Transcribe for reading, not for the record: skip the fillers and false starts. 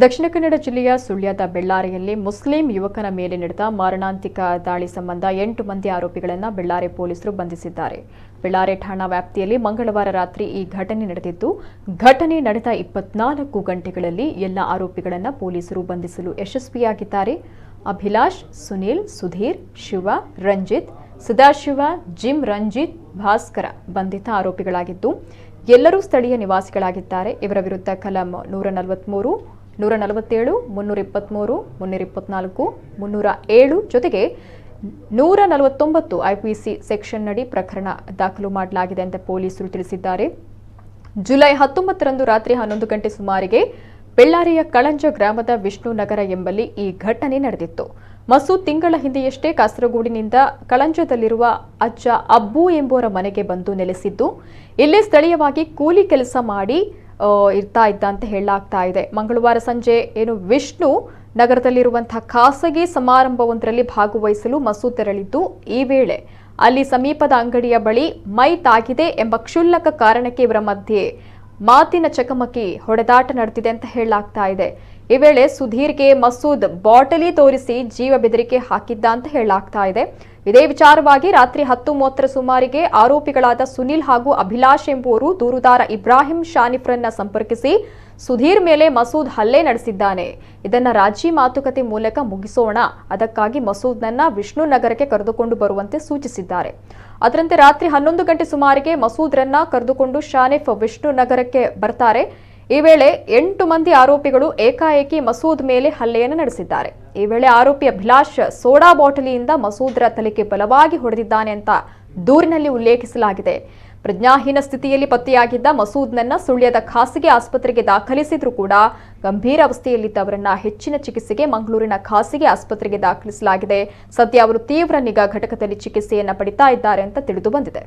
ದಕ್ಷಿಣ ಕನ್ನಡ ಜಿಲ್ಲೆಯ ಸುಳ್ಯದ ಬೆಳ್ಳಾರೆಯಲ್ಲಿ ಮುಸ್ಲಿಂ ಯುವಕನ ಮೇಲೆ ನಡೆದ ಮಾರಣಾಂತಿಕ ದಾಳಿ ಸಂಬಂಧ 8 ಮಂದಿ ಆರೋಪಿಗಳನ್ನು ಬೆಳ್ಳಾರೆ ಪೊಲೀಸರು ಬಂಧಿಸಿದ್ದಾರೆ. ಬೆಳ್ಳಾರೆ ಠಾಣಾ ವ್ಯಾಪ್ತಿಯಲ್ಲಿ ಮಂಗಳವಾರ ರಾತ್ರಿ ಈ ಘಟನೆ ನಡೆದಿದ್ದು, ಘಟನೆ ನಡೆದ 24 ಗಂಟೆಗಳಲ್ಲಿ ಎಲ್ಲ ಆರೋಪಿಗಳನ್ನು ಪೊಲೀಸರು ಬಂಧಿಸಲು ಯಶಸ್ವಿಯಾಗಿದ್ದಾರೆ. ಅಭಿಲಾಷ್, ಸುನೀಲ್, ಸುಧೀರ್, ಶಿವ, ರಂಜಿತ್, ಸದಾಶಿವ, ಜಿಮ್, ರಂಜಿತ್, ಭಾಸ್ಕರ ಬಂಧಿತ ಆರೋಪಿಗಳಾಗಿದ್ದು, ಎಲ್ಲರೂ ಸ್ಥಳೀಯ ನಿವಾಸಿಗಳಾಗಿದ್ದಾರೆ. ಇವರ ವಿರುದ್ಧ ಕಲಂ 143, 147, 323, 324, 307 ಜೊತೆಗೆ 149 ಐಪಿಸಿ ಸೆಕ್ಷನ್ ನಡಿ ಪ್ರಕರಣ ದಾಖಲು ಮಾಡಲಾಗಿದೆ ಅಂತ ಪೊಲೀಸರು ತಿಳಿಸಿದ್ದಾರೆ. ಜುಲೈ 19ರಂದು ರಾತ್ರಿ 11 ಗಂಟೆ ಸುಮಾರಿಗೆ ಬೆಳ್ಳಾರಿಯ ಕಳಂಜ ಗ್ರಾಮದ ವಿಷ್ಣು ನಗರ ಎಂಬಲ್ಲಿ ಈ ಘಟನೆ ನಡೆದಿತ್ತು. ಮಸೂದ್ ತಿಂಗಳ ಹಿಂದೆಯಷ್ಟೇ ಕಾಸರಗೋಡಿನಿಂದ ಕಳಂಜದಲ್ಲಿರುವ ಅಜ್ಜ ಅಬ್ಬು ಎಂಬುವರ ಮನೆಗೆ ಬಂದು ನೆಲೆಸಿದ್ದು, ಇಲ್ಲಿ ಸ್ಥಳೀಯವಾಗಿ ಕೂಲಿ ಕೆಲಸ ಮಾಡಿ ಇರ್ತಾ ಇದ್ದ ಅಂತ ಹೇಳಲಾಗ್ತಾ ಇದೆ. ಮಂಗಳವಾರ ಸಂಜೆ ವಿಷ್ಣು ನಗರದಲ್ಲಿರುವಂತಹ ಖಾಸಗಿ ಸಮಾರಂಭವೊಂದರಲ್ಲಿ ಭಾಗವಹಿಸಲು ಮಸೂದ್ ತೆರಳಿದ್ದು, ಈ ವೇಳೆ ಅಲ್ಲಿ ಸಮೀಪದ ಅಂಗಡಿಯ ಬಳಿ ಮೈ ತಾಗಿದೆ ಎಂಬ ಕ್ಷುಲ್ಲಕ ಕಾರಣಕ್ಕೆ ಇವರ ಮಧ್ಯೆ ಮಾತಿನ ಚಕಮಕಿ ಹೊಡೆದಾಟ ನಡೆದಿದೆ ಅಂತ ಹೇಳಲಾಗ್ತಾ ಇದೆ. ಈ ವೇಳೆ ಸುಧೀರ್ಗೆ ಮಸೂದ್ ಬಾಟಲಿ ತೋರಿಸಿ ಜೀವ ಬೆದರಿಕೆ ಹಾಕಿದ್ದ ಅಂತ ಹೇಳಲಾಗ್ತಾ ಇದೆ. ಇದೇ ವಿಚಾರವಾಗಿ ರಾತ್ರಿ 10:30 ಸುಮಾರಿಗೆ ಆರೋಪಿಗಳಾದ ಸುನಿಲ್ ಹಾಗೂ ಅಭಿಲಾಷ್ ಎಂಬುವರು ದೂರುದಾರ ಇಬ್ರಾಹಿಂ ಶಾನಿಫ್ರನ್ನ ಸಂಪರ್ಕಿಸಿ ಸುಧೀರ್ ಮೇಲೆ ಮಸೂದ್ ಹಲ್ಲೆ ನಡೆಸಿದ್ದಾನೆ, ಇದನ್ನ ರಾಜಿ ಮಾತುಕತೆ ಮೂಲಕ ಮುಗಿಸೋಣ, ಅದಕ್ಕಾಗಿ ಮಸೂದ್ನನ್ನ ವಿಷ್ಣು ನಗರಕ್ಕೆ ಕರೆದುಕೊಂಡು ಬರುವಂತೆ ಸೂಚಿಸಿದ್ದಾರೆ. ಅದರಂತೆ ರಾತ್ರಿ 11 ಗಂಟೆ ಸುಮಾರಿಗೆ ಮಸೂದ್ರನ್ನ ಕರೆದುಕೊಂಡು ಶಾನಿಫ್ ವಿಷ್ಣು ನಗರಕ್ಕೆ ಬರ್ತಾರೆ. ಈ ವೇಳೆ 8 ಮಂದಿ ಆರೋಪಿಗಳು ಏಕಾಏಕಿ ಮಸೂದ್ ಮೇಲೆ ಹಲ್ಲೆಯನ್ನು ನಡೆಸಿದ್ದಾರೆ. ಈ ವೇಳೆ ಆರೋಪಿ ಅಭಿಲಾಷ್ ಸೋಡಾ ಬಾಟಲಿಯಿಂದ ಮಸೂದ್ರ ತಲೆಗೆ ಬಲವಾಗಿ ಹೊಡೆದಿದ್ದಾನೆ ಅಂತ ದೂರಿನಲ್ಲಿ ಉಲ್ಲೇಖಿಸಲಾಗಿದೆ. ಪ್ರಜ್ಞಾಹೀನ ಸ್ಥಿತಿಯಲ್ಲಿ ಪತ್ತೆಯಾಗಿದ್ದ ಮಸೂದ್ನನ್ನ ಸುಳ್ಯದ ಖಾಸಗಿ ಆಸ್ಪತ್ರೆಗೆ ದಾಖಲಿಸಿದ್ರೂ ಕೂಡ ಗಂಭೀರ ಅವಸ್ಥೆಯಲ್ಲಿದ್ದವರನ್ನ ಹೆಚ್ಚಿನ ಚಿಕಿತ್ಸೆಗೆ ಮಂಗಳೂರಿನ ಖಾಸಗಿ ಆಸ್ಪತ್ರೆಗೆ ದಾಖಲಿಸಲಾಗಿದೆ. ಸದ್ಯ ಅವರು ತೀವ್ರ ನಿಗಾ ಘಟಕದಲ್ಲಿ ಚಿಕಿತ್ಸೆಯನ್ನ ಪಡಿತಾ ಇದ್ದಾರೆ ಅಂತ ತಿಳಿದು ಬಂದಿದೆ.